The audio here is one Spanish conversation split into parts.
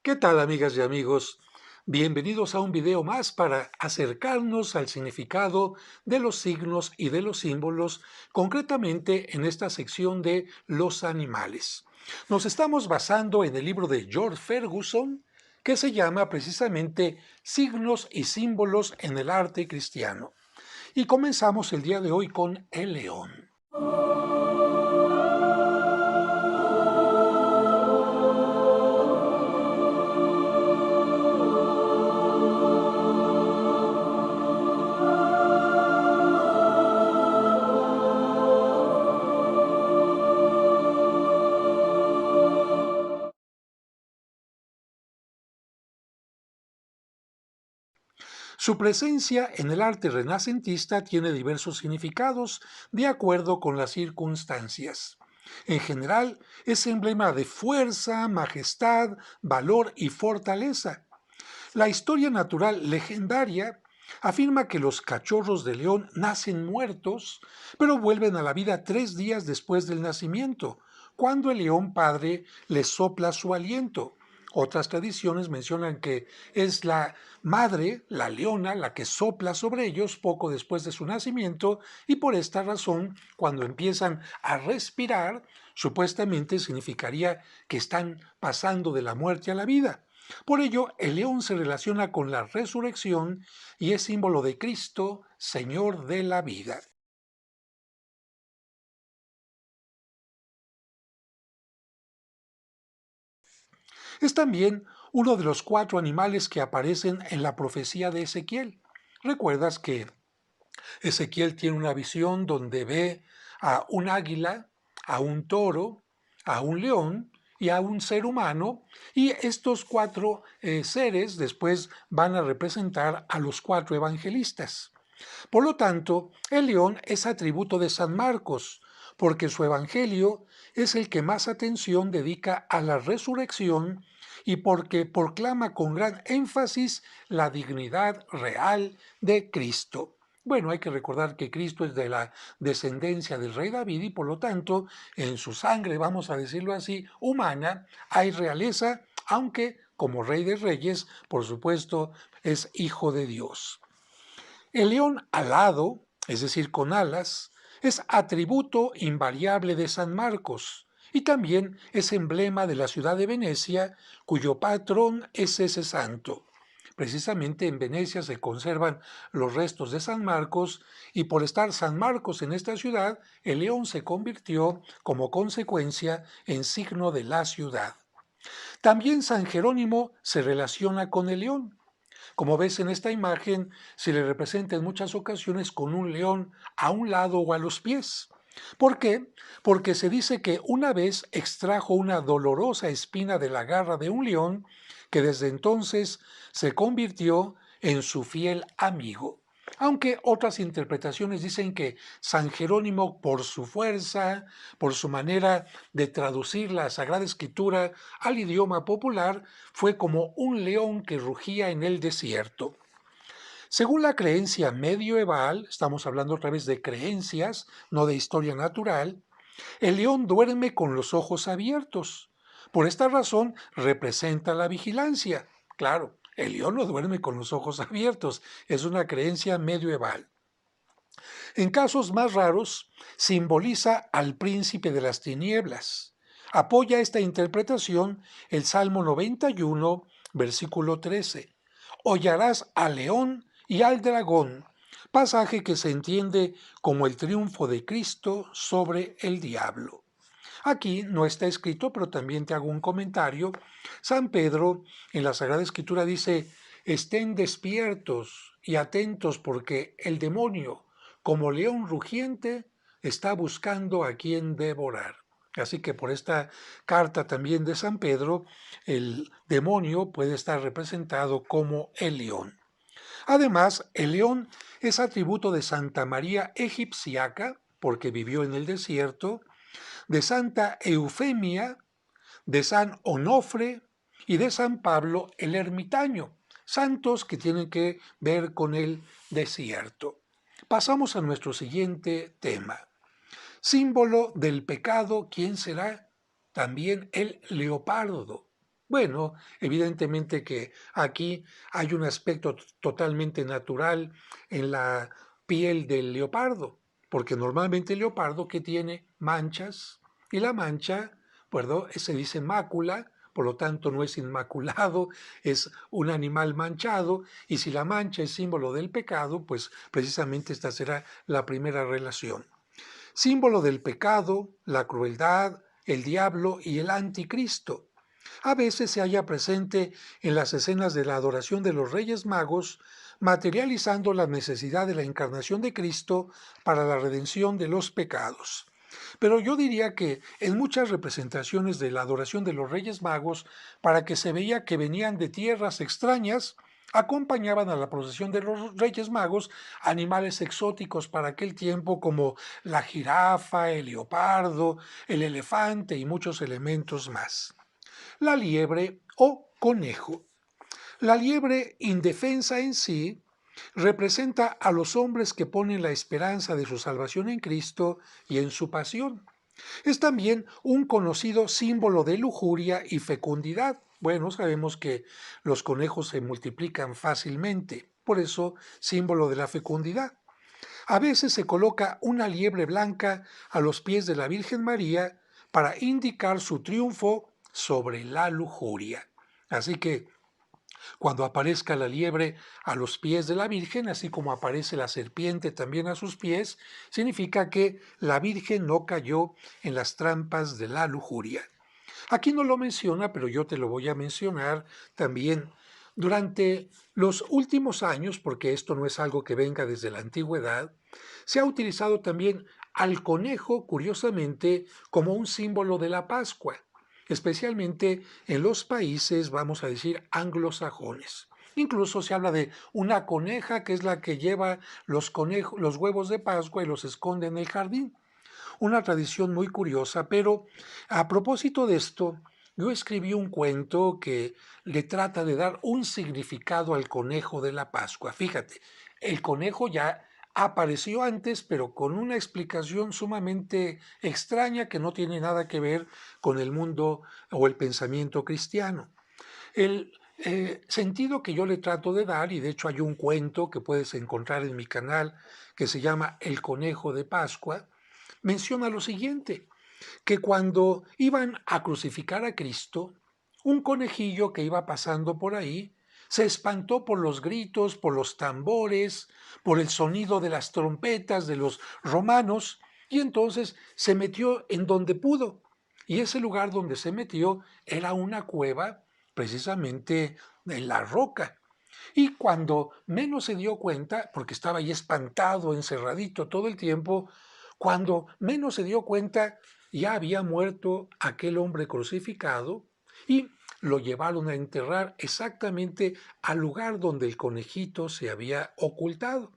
¿Qué tal, amigas y amigos? Bienvenidos a un video más para acercarnos al significado de los signos y de los símbolos, concretamente en esta sección de los animales. Nos estamos basando en el libro de George Ferguson, que se llama precisamente Signos y símbolos en el arte cristiano. Y comenzamos el día de hoy con el león. Su presencia en el arte renacentista tiene diversos significados de acuerdo con las circunstancias. En general, es emblema de fuerza, majestad, valor y fortaleza. La historia natural legendaria afirma que los cachorros de león nacen muertos, pero vuelven a la vida 3 días después del nacimiento, cuando el león padre les sopla su aliento. Otras tradiciones mencionan que es la madre, la leona, la que sopla sobre ellos poco después de su nacimiento y por esta razón, cuando empiezan a respirar, supuestamente significaría que están pasando de la muerte a la vida. Por ello, el león se relaciona con la resurrección y es símbolo de Cristo, Señor de la vida. Es también uno de los 4 animales que aparecen en la profecía de Ezequiel. ¿Recuerdas que Ezequiel tiene una visión donde ve a un águila, a un toro, a un león y a un ser humano, y estos 4 seres después van a representar a los 4 evangelistas? Por lo tanto, el león es atributo de San Marcos, porque su evangelio es el que más atención dedica a la resurrección y porque proclama con gran énfasis la dignidad real de Cristo. Bueno, hay que recordar que Cristo es de la descendencia del rey David y por lo tanto en su sangre, vamos a decirlo así, humana, hay realeza, aunque como rey de reyes, por supuesto, es hijo de Dios. El león alado, es decir, con alas, es atributo invariable de San Marcos y también es emblema de la ciudad de Venecia, cuyo patrón es ese santo. Precisamente en Venecia se conservan los restos de San Marcos y por estar San Marcos en esta ciudad, el león se convirtió como consecuencia en signo de la ciudad. También San Jerónimo se relaciona con el león. Como ves en esta imagen, se le representa en muchas ocasiones con un león a un lado o a los pies. ¿Por qué? Porque se dice que una vez extrajo una dolorosa espina de la garra de un león que desde entonces se convirtió en su fiel amigo. Aunque otras interpretaciones dicen que San Jerónimo, por su fuerza, por su manera de traducir la Sagrada Escritura al idioma popular, fue como un león que rugía en el desierto. Según la creencia medieval, estamos hablando otra vez de creencias, no de historia natural, el león duerme con los ojos abiertos. Por esta razón representa la vigilancia. Claro, el león no duerme con los ojos abiertos, es una creencia medieval. En casos más raros, simboliza al príncipe de las tinieblas. Apoya esta interpretación el Salmo 91, versículo 13. Hollarás al león y al dragón, pasaje que se entiende como el triunfo de Cristo sobre el diablo. Aquí no está escrito, pero también te hago un comentario. San Pedro en la Sagrada Escritura dice, estén despiertos y atentos porque el demonio, como león rugiente, está buscando a quien devorar. Así que por esta carta también de San Pedro, el demonio puede estar representado como el león. Además, el león es atributo de Santa María Egipciaca, porque vivió en el desierto, de Santa Eufemia, de San Onofre y de San Pablo el Ermitaño, santos que tienen que ver con el desierto. Pasamos a nuestro siguiente tema. Símbolo del pecado, ¿quién será? También el leopardo. Bueno, evidentemente que aquí hay un aspecto totalmente natural en la piel del leopardo, porque normalmente el leopardo que tiene manchas y la mancha, perdón, se dice mácula, por lo tanto no es inmaculado, es un animal manchado y si la mancha es símbolo del pecado, pues precisamente esta será la primera relación. Símbolo del pecado, la crueldad, el diablo y el anticristo. A veces se halla presente en las escenas de la adoración de los Reyes Magos, materializando la necesidad de la encarnación de Cristo para la redención de los pecados. Pero yo diría que en muchas representaciones de la adoración de los Reyes Magos, para que se veía que venían de tierras extrañas, acompañaban a la procesión de los Reyes Magos animales exóticos para aquel tiempo como la jirafa, el leopardo, el elefante y muchos elementos más. La liebre o conejo. La liebre, indefensa en sí, representa a los hombres que ponen la esperanza de su salvación en Cristo y en su pasión. Es también un conocido símbolo de lujuria y fecundidad. Bueno, sabemos que los conejos se multiplican fácilmente, por eso símbolo de la fecundidad. A veces se coloca una liebre blanca a los pies de la Virgen María para indicar su triunfo sobre la lujuria. Así que cuando aparezca la liebre a los pies de la Virgen, así como aparece la serpiente también a sus pies, significa que la Virgen no cayó en las trampas de la lujuria. Aquí no lo menciona, pero yo te lo voy a mencionar también. Durante los últimos años, porque esto no es algo que venga desde la antigüedad, se ha utilizado también al conejo, curiosamente, como un símbolo de la Pascua, especialmente en los países, vamos a decir, anglosajones. Incluso se habla de una coneja que es la que lleva los huevos de Pascua y los esconde en el jardín. Una tradición muy curiosa, pero a propósito de esto, yo escribí un cuento que le trata de dar un significado al conejo de la Pascua. Fíjate, el conejo ya apareció antes, pero con una explicación sumamente extraña que no tiene nada que ver con el mundo o el pensamiento cristiano. El sentido que yo le trato de dar, y de hecho hay un cuento que puedes encontrar en mi canal que se llama El conejo de Pascua, menciona lo siguiente, que cuando iban a crucificar a Cristo, un conejillo que iba pasando por ahí se espantó por los gritos, por los tambores, por el sonido de las trompetas de los romanos, y entonces se metió en donde pudo. Y ese lugar donde se metió era una cueva, precisamente en la roca. Y cuando menos se dio cuenta, porque estaba ahí espantado, encerradito todo el tiempo, cuando menos se dio cuenta, ya había muerto aquel hombre crucificado y lo llevaron a enterrar exactamente al lugar donde el conejito se había ocultado.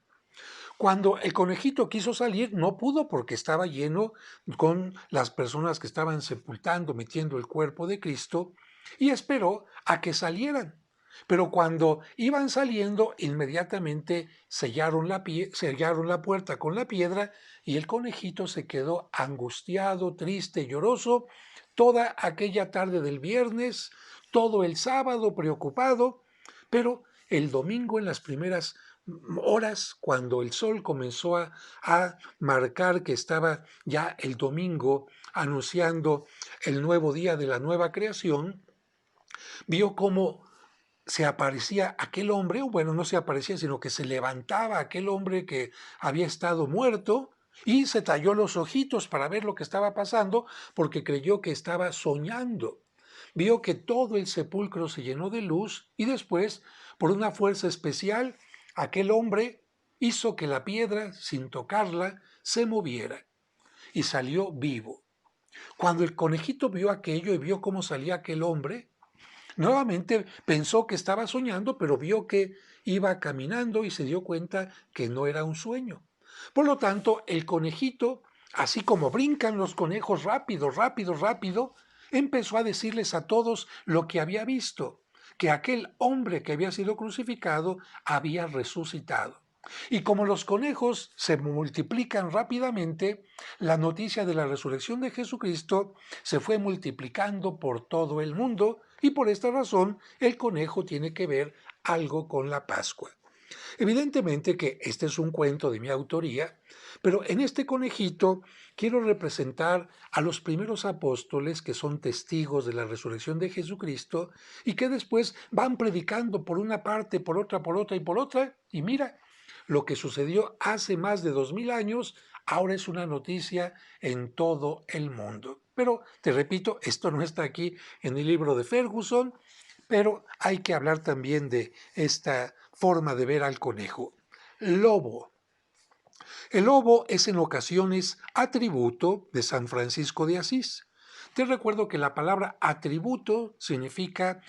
Cuando el conejito quiso salir, no pudo porque estaba lleno con las personas que estaban sepultando, metiendo el cuerpo de Cristo, y esperó a que salieran. Pero cuando iban saliendo, inmediatamente sellaron la puerta con la piedra y el conejito se quedó angustiado, triste, lloroso, toda aquella tarde del viernes, todo el sábado preocupado, pero el domingo en las primeras horas, cuando el sol comenzó a marcar que estaba ya el domingo anunciando el nuevo día de la nueva creación, vio cómo se aparecía aquel hombre, o bueno, no se aparecía, sino que se levantaba aquel hombre que había estado muerto y se talló los ojitos para ver lo que estaba pasando porque creyó que estaba soñando. Vio que todo el sepulcro se llenó de luz y después, por una fuerza especial, aquel hombre hizo que la piedra, sin tocarla, se moviera y salió vivo. Cuando el conejito vio aquello y vio cómo salía aquel hombre, nuevamente pensó que estaba soñando, pero vio que iba caminando y se dio cuenta que no era un sueño. Por lo tanto, el conejito, así como brincan los conejos rápido, rápido, rápido, empezó a decirles a todos lo que había visto, que aquel hombre que había sido crucificado había resucitado. Y como los conejos se multiplican rápidamente, la noticia de la resurrección de Jesucristo se fue multiplicando por todo el mundo Y por esta razón, el conejo tiene que ver algo con la Pascua. Evidentemente que este es un cuento de mi autoría, pero en este conejito quiero representar a los primeros apóstoles que son testigos de la resurrección de Jesucristo y que después van predicando por una parte, por otra y por otra. Y mira, lo que sucedió hace más de 2000 años ahora es una noticia en todo el mundo. Pero te repito, esto no está aquí en el libro de Ferguson, pero hay que hablar también de esta forma de ver al conejo. Lobo. El lobo es en ocasiones atributo de San Francisco de Asís. Te recuerdo que la palabra atributo significa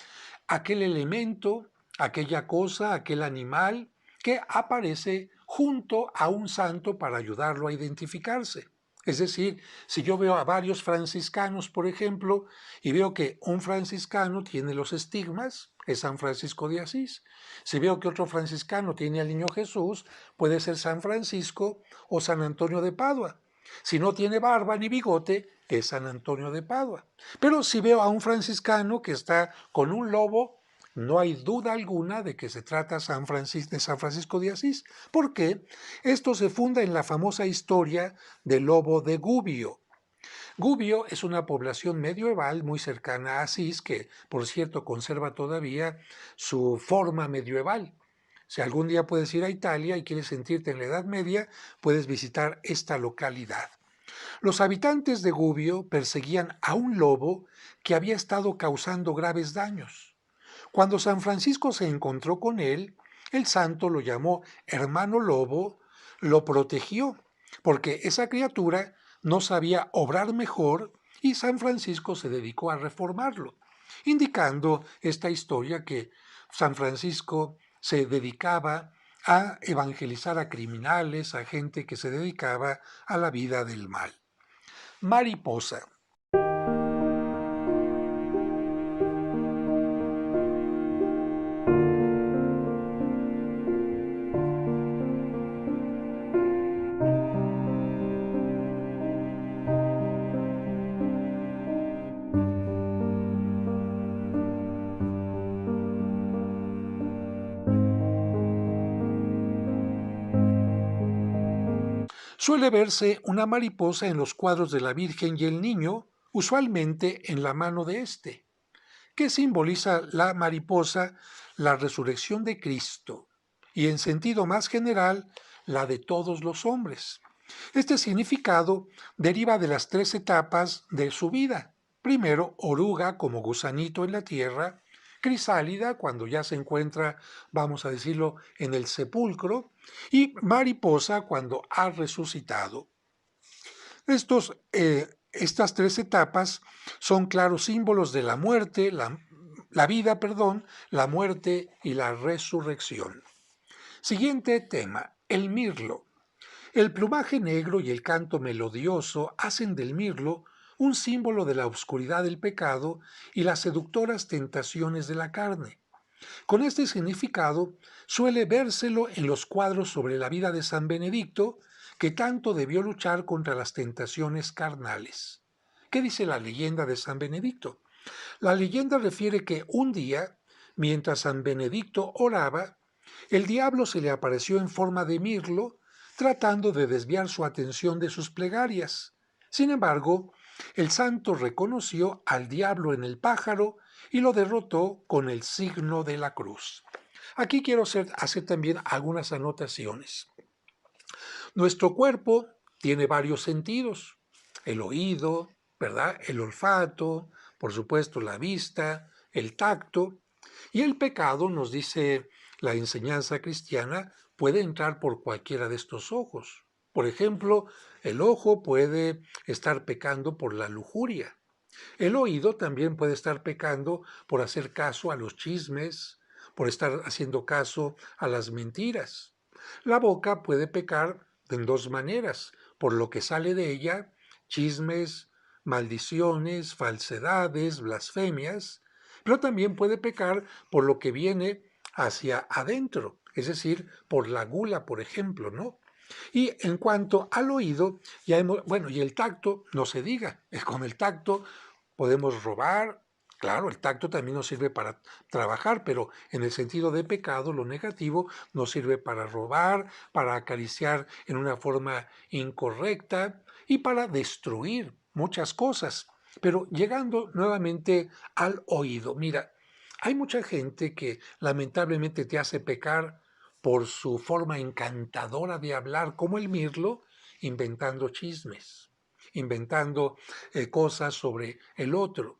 aquel elemento, aquella cosa, aquel animal que aparece junto a un santo para ayudarlo a identificarse. Es decir, si yo veo a varios franciscanos, por ejemplo, y veo que un franciscano tiene los estigmas, es San Francisco de Asís. Si veo que otro franciscano tiene al niño Jesús, puede ser San Francisco o San Antonio de Padua. Si no tiene barba ni bigote, es San Antonio de Padua. Pero si veo a un franciscano que está con un lobo, no hay duda alguna de que se trata de San Francisco de Asís. ¿Por qué? Esto se funda en la famosa historia del lobo de Gubbio. Gubbio es una población medieval muy cercana a Asís, que por cierto conserva todavía su forma medieval. Si algún día puedes ir a Italia y quieres sentirte en la Edad Media, puedes visitar esta localidad. Los habitantes de Gubbio perseguían a un lobo que había estado causando graves daños. Cuando San Francisco se encontró con él, el santo lo llamó hermano lobo, lo protegió, porque esa criatura no sabía obrar mejor y San Francisco se dedicó a reformarlo, indicando esta historia que San Francisco se dedicaba a evangelizar a criminales, a gente que se dedicaba a la vida del mal. Mariposa. Suele verse una mariposa en los cuadros de la Virgen y el Niño, usualmente en la mano de éste, que simboliza la mariposa, la resurrección de Cristo, y en sentido más general, la de todos los hombres. Este significado deriva de las 3 etapas de su vida. Primero, oruga como gusanito en la tierra, crisálida cuando ya se encuentra, vamos a decirlo, en el sepulcro, y mariposa cuando ha resucitado. Estas 3 etapas son claros símbolos de la muerte, la vida, perdón, la muerte y la resurrección. Siguiente tema, el mirlo. El plumaje negro y el canto melodioso hacen del mirlo un símbolo de la oscuridad del pecado y las seductoras tentaciones de la carne. Con este significado suele vérselo en los cuadros sobre la vida de San Benedicto, que tanto debió luchar contra las tentaciones carnales. ¿Qué dice la leyenda de San Benedicto? La leyenda refiere que un día, mientras San Benedicto oraba, el diablo se le apareció en forma de mirlo, tratando de desviar su atención de sus plegarias. Sin embargo, el santo reconoció al diablo en el pájaro y lo derrotó con el signo de la cruz. Aquí quiero hacer también algunas anotaciones. Nuestro cuerpo tiene varios sentidos: el oído, ¿verdad? El olfato, por supuesto la vista, el tacto, y el pecado, nos dice la enseñanza cristiana, puede entrar por cualquiera de estos ojos. Por ejemplo, el ojo puede estar pecando por la lujuria. El oído también puede estar pecando por hacer caso a los chismes, por estar haciendo caso a las mentiras. La boca puede pecar en 2 maneras: por lo que sale de ella, chismes, maldiciones, falsedades, blasfemias, pero también puede pecar por lo que viene hacia adentro, es decir, por la gula, por ejemplo, ¿no? Y en cuanto al oído, bueno, y el tacto, no se diga, con el tacto podemos robar, Claro, el tacto también nos sirve para trabajar, pero en el sentido de pecado, lo negativo nos sirve para robar, para acariciar en una forma incorrecta y para destruir muchas cosas. Pero llegando nuevamente al oído, mira, hay mucha gente que lamentablemente te hace pecar por su forma encantadora de hablar, como el mirlo, inventando chismes, inventando cosas sobre el otro.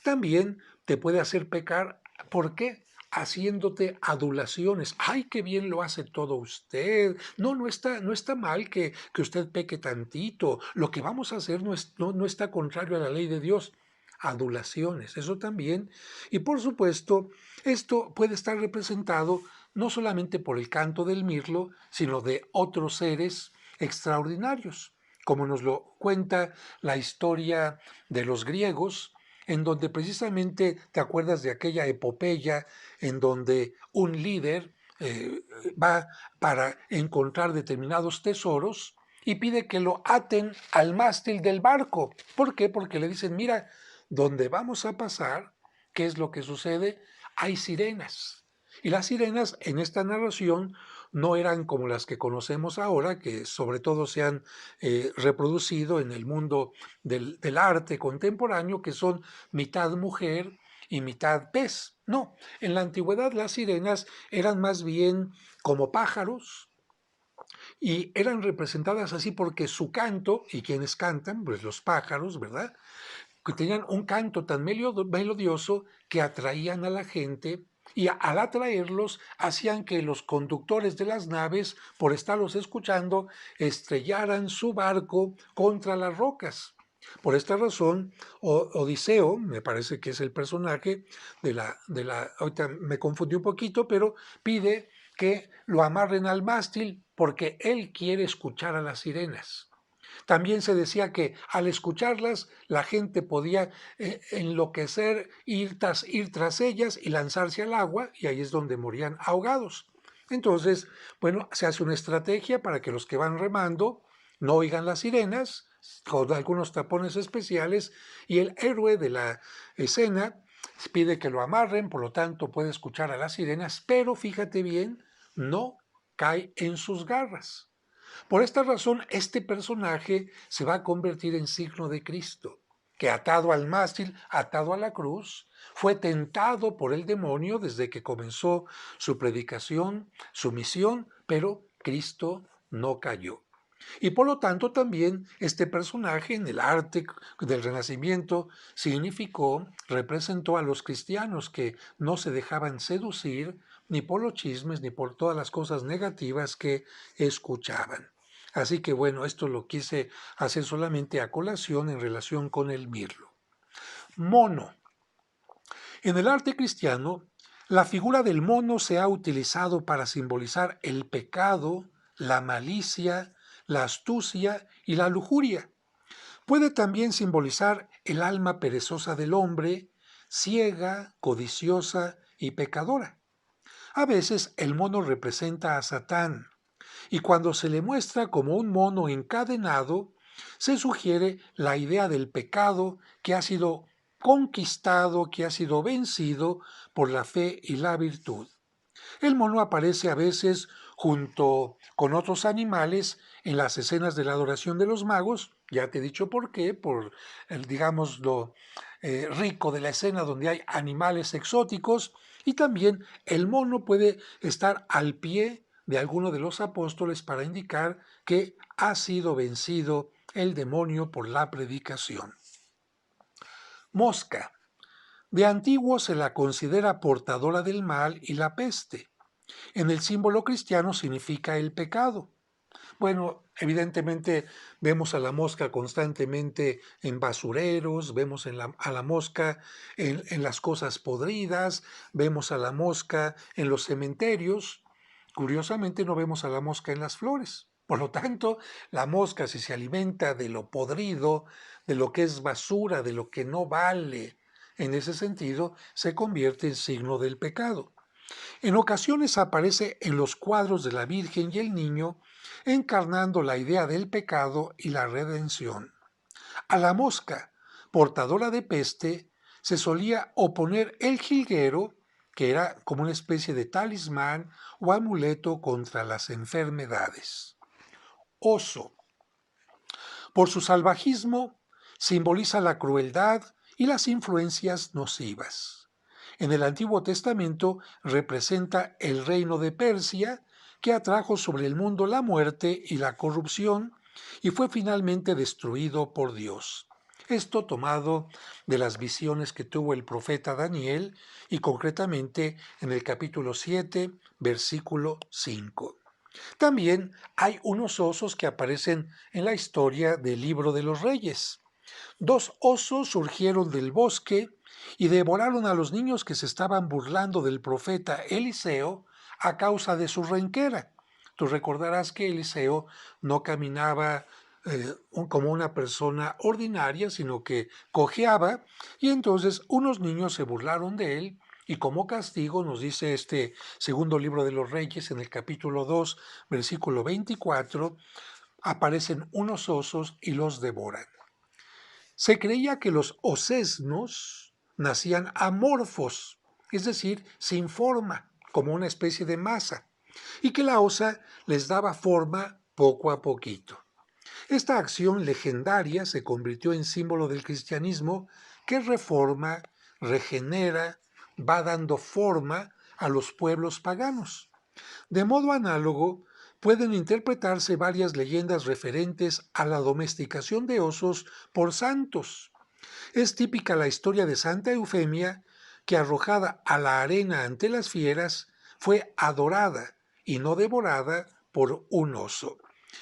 También te puede hacer pecar, ¿por qué? Haciéndote adulaciones. ¡Ay, qué bien lo hace todo usted! No, no está mal que usted peque tantito. Lo que vamos a hacer no está contrario a la ley de Dios. Adulaciones, eso también. Y por supuesto, esto puede estar representado no solamente por el canto del mirlo, sino de otros seres extraordinarios, como nos lo cuenta la historia de los griegos, en donde precisamente te acuerdas de aquella epopeya en donde un líder va para encontrar determinados tesoros y pide que lo aten al mástil del barco. ¿Por qué? Porque le dicen, mira, donde vamos a pasar, ¿qué es lo que sucede? Hay sirenas. Y las sirenas en esta narración no eran como las que conocemos ahora, que sobre todo se han reproducido en el mundo del arte contemporáneo, que son mitad mujer y mitad pez. No, en la antigüedad las sirenas eran más bien como pájaros y eran representadas así porque su canto, y quienes cantan, pues los pájaros, ¿verdad? Que tenían un canto tan melodioso que atraían a la gente y al atraerlos hacían que los conductores de las naves, por estarlos escuchando, estrellaran su barco contra las rocas. Por esta razón, Odiseo, me parece que es el personaje ahorita me confundí un poquito, pero pide que lo amarren al mástil porque él quiere escuchar a las sirenas. También se decía que al escucharlas la gente podía enloquecer, ir tras ellas y lanzarse al agua, y ahí es donde morían ahogados. Entonces, bueno, se hace una estrategia para que los que van remando no oigan las sirenas, con algunos tapones especiales, y el héroe de la escena pide que lo amarren, por lo tanto puede escuchar a las sirenas, pero fíjate bien, no cae en sus garras. Por esta razón, este personaje se va a convertir en signo de Cristo, que atado al mástil, atado a la cruz, fue tentado por el demonio desde que comenzó su predicación, su misión, pero Cristo no cayó. Y por lo tanto también este personaje en el arte del Renacimiento representó a los cristianos que no se dejaban seducir ni por los chismes ni por todas las cosas negativas que escuchaban. Así que bueno, esto lo quise hacer solamente a colación en relación con el mirlo. Mono. En el arte cristiano, la figura del mono se ha utilizado para simbolizar el pecado, la malicia, la astucia y la lujuria. Puede también simbolizar el alma perezosa del hombre, ciega, codiciosa y pecadora. A veces el mono representa a Satán, y cuando se le muestra como un mono encadenado, se sugiere la idea del pecado que ha sido conquistado, que ha sido vencido por la fe y la virtud. El mono aparece a veces junto con otros animales en las escenas de la adoración de los magos. Ya te he dicho por qué, por digamos, lo rico de la escena donde hay animales exóticos. Y también el mono puede estar al pie de alguno de los apóstoles para indicar que ha sido vencido el demonio por la predicación. Mosca. De antiguo se la considera portadora del mal y la peste. En el símbolo cristiano significa el pecado. Bueno, evidentemente vemos a la mosca constantemente en basureros, vemos a la mosca en las cosas podridas, vemos a la mosca en los cementerios. Curiosamente no vemos a la mosca en las flores. Por lo tanto, la mosca, si se alimenta de lo podrido, de lo que es basura, de lo que no vale, en ese sentido, se convierte en signo del pecado. En ocasiones aparece en los cuadros de la Virgen y el Niño, encarnando la idea del pecado y la redención. A la mosca, portadora de peste, se solía oponer el jilguero, que era como una especie de talismán o amuleto contra las enfermedades. Oso. Por su salvajismo, simboliza la crueldad y las influencias nocivas. En el Antiguo Testamento representa el reino de Persia, que atrajo sobre el mundo la muerte y la corrupción y fue finalmente destruido por Dios. Esto tomado de las visiones que tuvo el profeta Daniel y concretamente en el capítulo 7, versículo 5. También hay unos osos que aparecen en la historia del Libro de los Reyes. Dos osos surgieron del bosque y devoraron a los niños que se estaban burlando del profeta Eliseo a causa de su renquera. Tú recordarás que Eliseo no caminaba como una persona ordinaria, sino que cojeaba, y entonces unos niños se burlaron de él, y como castigo nos dice este segundo libro de los Reyes en el capítulo 2, versículo 24, aparecen unos osos y los devoran. Se creía que los osesnos nacían amorfos, es decir, sin forma, como una especie de masa, y que la osa les daba forma poco a poquito. Esta acción legendaria se convirtió en símbolo del cristianismo que reforma, regenera, va dando forma a los pueblos paganos. De modo análogo, pueden interpretarse varias leyendas referentes a la domesticación de osos por santos. Es típica la historia de Santa Eufemia, que arrojada a la arena ante las fieras, fue adorada y no devorada por un oso.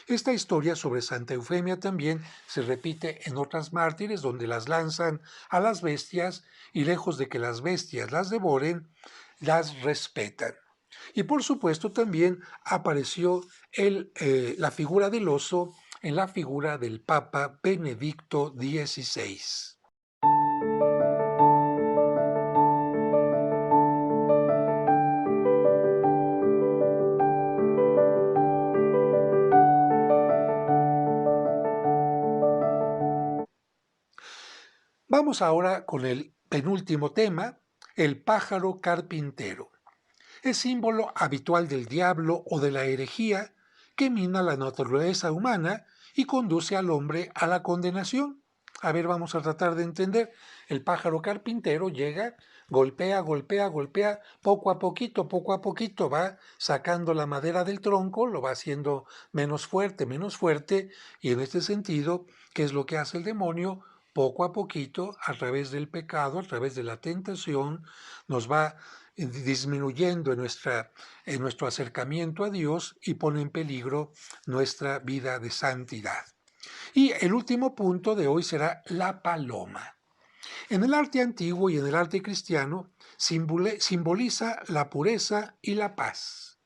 Esta historia sobre Santa Eufemia también se repite en otras mártires donde las lanzan a las bestias y lejos de que las bestias las devoren, las respetan. Y por supuesto también apareció la figura del oso en la figura del Papa Benedicto XVI. Vamos ahora con el penúltimo tema, el pájaro carpintero. Es símbolo habitual del diablo o de la herejía que mina la naturaleza humana y conduce al hombre a la condenación. A ver, vamos a tratar de entender. El pájaro carpintero llega, golpea, golpea, golpea, poco a poquito va sacando la madera del tronco, lo va haciendo menos fuerte, y en este sentido, ¿qué es lo que hace el demonio? Poco a poquito, a través del pecado, a través de la tentación, nos va disminuyendo en nuestro acercamiento a Dios y pone en peligro nuestra vida de santidad. Y el último punto de hoy será la paloma. En el arte antiguo y en el arte cristiano simboliza la pureza y la paz.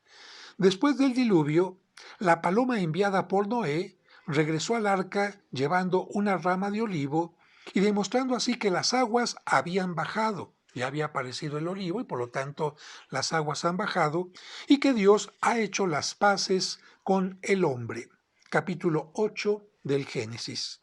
Después del diluvio, la paloma enviada por Noé regresó al arca llevando una rama de olivo y demostrando así que las aguas habían bajado. Ya había aparecido el olivo y por lo tanto las aguas han bajado y que Dios ha hecho las paces con el hombre. Capítulo 8 del Génesis.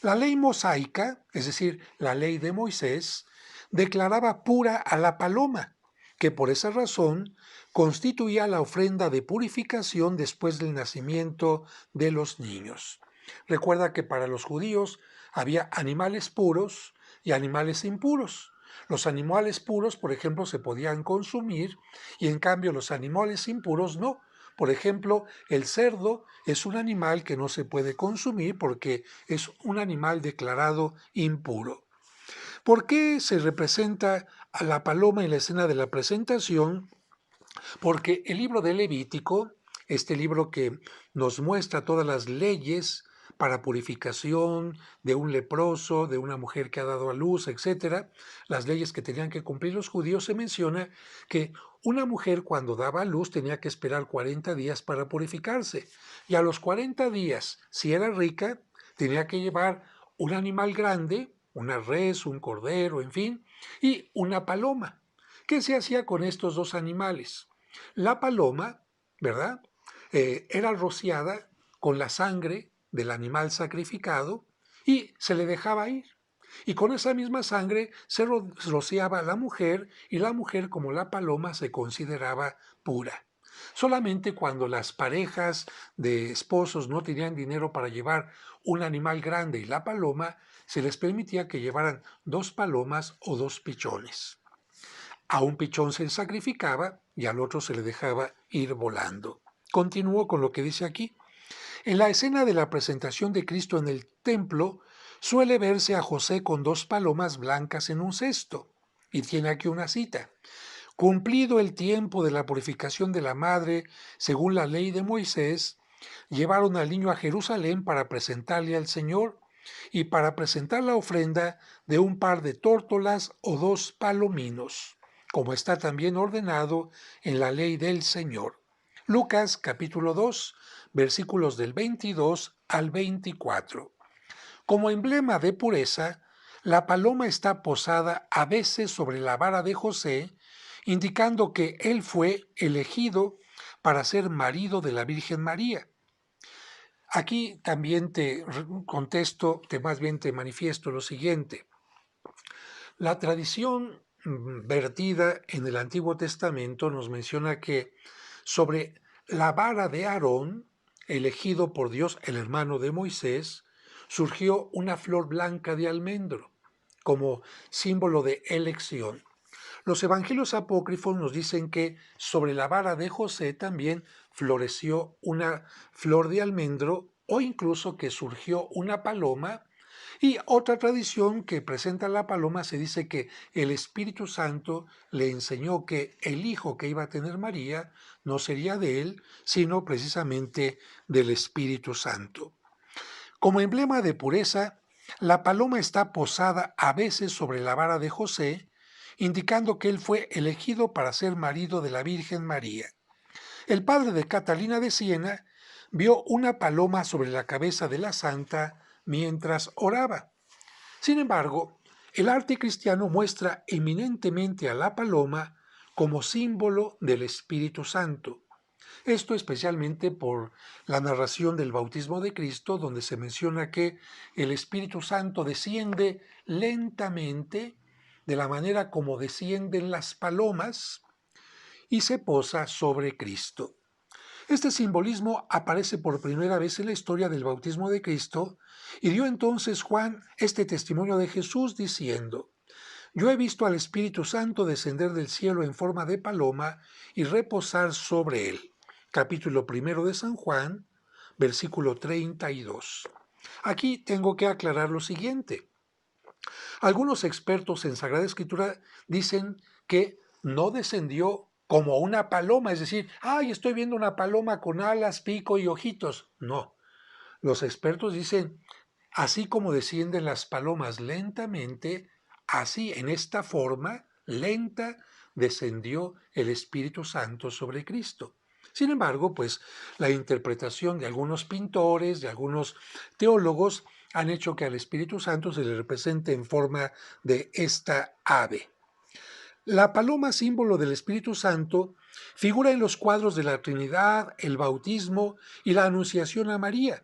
La ley mosaica, es decir, la ley de Moisés, declaraba pura a la paloma, que por esa razón constituía la ofrenda de purificación después del nacimiento de los niños. Recuerda que para los judíos había animales puros y animales impuros. Los animales puros, por ejemplo, se podían consumir y en cambio los animales impuros no. Por ejemplo, el cerdo es un animal que no se puede consumir porque es un animal declarado impuro. ¿Por qué se representa a la paloma en la escena de la presentación? Porque el libro de Levítico, este libro que nos muestra todas las leyes para purificación de un leproso, de una mujer que ha dado a luz, etcétera, las leyes que tenían que cumplir los judíos, se menciona que una mujer cuando daba a luz tenía que esperar 40 días para purificarse. Y a los 40 días, si era rica, tenía que llevar un animal grande, una res, un cordero, en fin, y una paloma. ¿Qué se hacía con estos dos animales? La paloma, ¿verdad? Era rociada con la sangre del animal sacrificado y se le dejaba ir. Y con esa misma sangre se rociaba a la mujer, y la mujer, como la paloma, se consideraba pura. Solamente cuando las parejas de esposos no tenían dinero para llevar un animal grande y la paloma, se les permitía que llevaran 2 palomas o 2 pichones. A un pichón se le sacrificaba y al otro se le dejaba ir volando. Continúo con lo que dice aquí. En la escena de la presentación de Cristo en el templo, suele verse a José con 2 palomas blancas en un cesto. Y tiene aquí una cita. Cumplido el tiempo de la purificación de la madre, según la ley de Moisés, llevaron al niño a Jerusalén para presentarle al Señor y para presentar la ofrenda de un par de tórtolas o 2 palominos, como está también ordenado en la ley del Señor. Lucas capítulo 2, versículos del 22 al 24. Como emblema de pureza, la paloma está posada a veces sobre la vara de José, indicando que él fue elegido para ser marido de la Virgen María. Aquí también te contesto, más bien te manifiesto lo siguiente. La tradición vertida en el Antiguo Testamento nos menciona que sobre la vara de Aarón, elegido por Dios, el hermano de Moisés, surgió una flor blanca de almendro, como símbolo de elección. Los evangelios apócrifos nos dicen que sobre la vara de José también floreció una flor de almendro o incluso que surgió una paloma. Y otra tradición que presenta la paloma se dice que el Espíritu Santo le enseñó que el hijo que iba a tener María no sería de él, sino precisamente del Espíritu Santo. Como emblema de pureza, la paloma está posada a veces sobre la vara de José, indicando que él fue elegido para ser marido de la Virgen María. El padre de Catalina de Siena vio una paloma sobre la cabeza de la santa mientras oraba. Sin embargo, el arte cristiano muestra eminentemente a la paloma como símbolo del Espíritu Santo. Esto especialmente por la narración del bautismo de Cristo, donde se menciona que el Espíritu Santo desciende lentamente, de la manera como descienden las palomas, y se posa sobre Cristo. Este simbolismo aparece por primera vez en la historia del bautismo de Cristo y dio entonces Juan este testimonio de Jesús diciendo: Yo he visto al Espíritu Santo descender del cielo en forma de paloma y reposar sobre él. Capítulo 1 de San Juan, versículo 32. Aquí tengo que aclarar lo siguiente. Algunos expertos en Sagrada Escritura dicen que no descendió como una paloma, es decir, ¡ay, estoy viendo una paloma con alas, pico y ojitos! No, los expertos dicen, así como descienden las palomas lentamente, así en esta forma lenta descendió el Espíritu Santo sobre Cristo. Sin embargo, pues la interpretación de algunos pintores, de algunos teólogos, han hecho que al Espíritu Santo se le represente en forma de esta ave. La paloma, símbolo del Espíritu Santo, figura en los cuadros de la Trinidad, el bautismo y la Anunciación a María.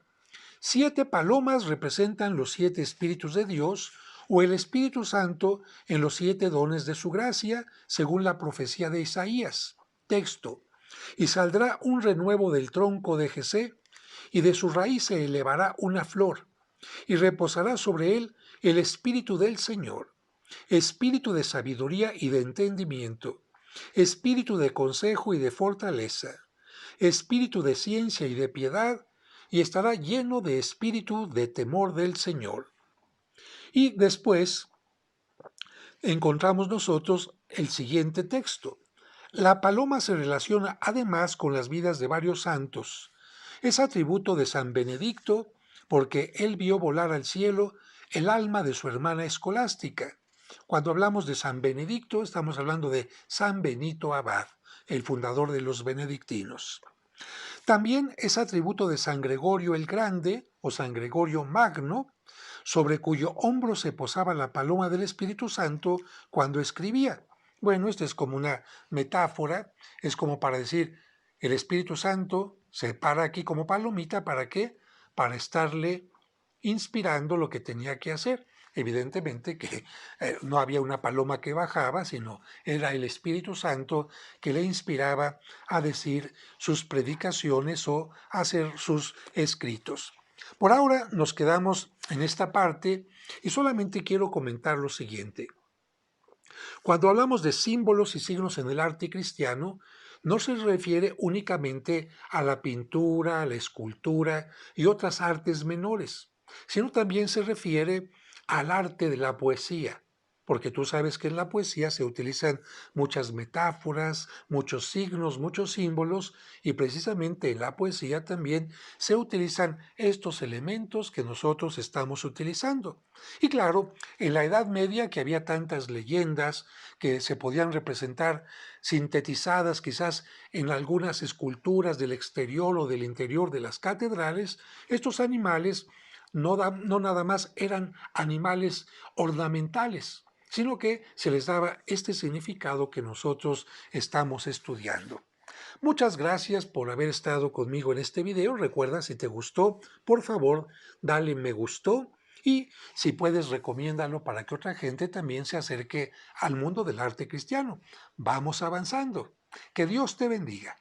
7 palomas representan los 7 Espíritus de Dios o el Espíritu Santo en los 7 dones de su gracia, según la profecía de Isaías. Texto: Y saldrá un renuevo del tronco de Jesé, y de su raíz se elevará una flor, y reposará sobre él el Espíritu del Señor, Espíritu de sabiduría y de entendimiento, Espíritu de consejo y de fortaleza, Espíritu de ciencia y de piedad, y estará lleno de espíritu de temor del Señor. Y después encontramos nosotros el siguiente texto. La paloma se relaciona además con las vidas de varios santos. Es atributo de San Benedicto porque él vio volar al cielo el alma de su hermana escolástica. Cuando hablamos de San Benedicto, estamos hablando de San Benito Abad, el fundador de los benedictinos. También es atributo de San Gregorio el Grande o San Gregorio Magno, sobre cuyo hombro se posaba la paloma del Espíritu Santo cuando escribía. Bueno, esto es como una metáfora, es como para decir, el Espíritu Santo se para aquí como palomita, ¿para qué? Para estarle inspirando lo que tenía que hacer. Evidentemente que no había una paloma que bajaba, sino era el Espíritu Santo que le inspiraba a decir sus predicaciones o a hacer sus escritos. Por ahora nos quedamos en esta parte y solamente quiero comentar lo siguiente. Cuando hablamos de símbolos y signos en el arte cristiano, no se refiere únicamente a la pintura, a la escultura y otras artes menores, sino también se refiere al arte de la poesía, porque tú sabes que en la poesía se utilizan muchas metáforas, muchos signos, muchos símbolos, y precisamente en la poesía también se utilizan estos elementos que nosotros estamos utilizando. Y claro, en la Edad Media, que había tantas leyendas que se podían representar sintetizadas quizás en algunas esculturas del exterior o del interior de las catedrales, estos animales no nada más eran animales ornamentales, sino que se les daba este significado que nosotros estamos estudiando. Muchas gracias por haber estado conmigo en este video. Recuerda, si te gustó, por favor, dale me gustó y si puedes, recomiéndalo para que otra gente también se acerque al mundo del arte cristiano. Vamos avanzando. Que Dios te bendiga.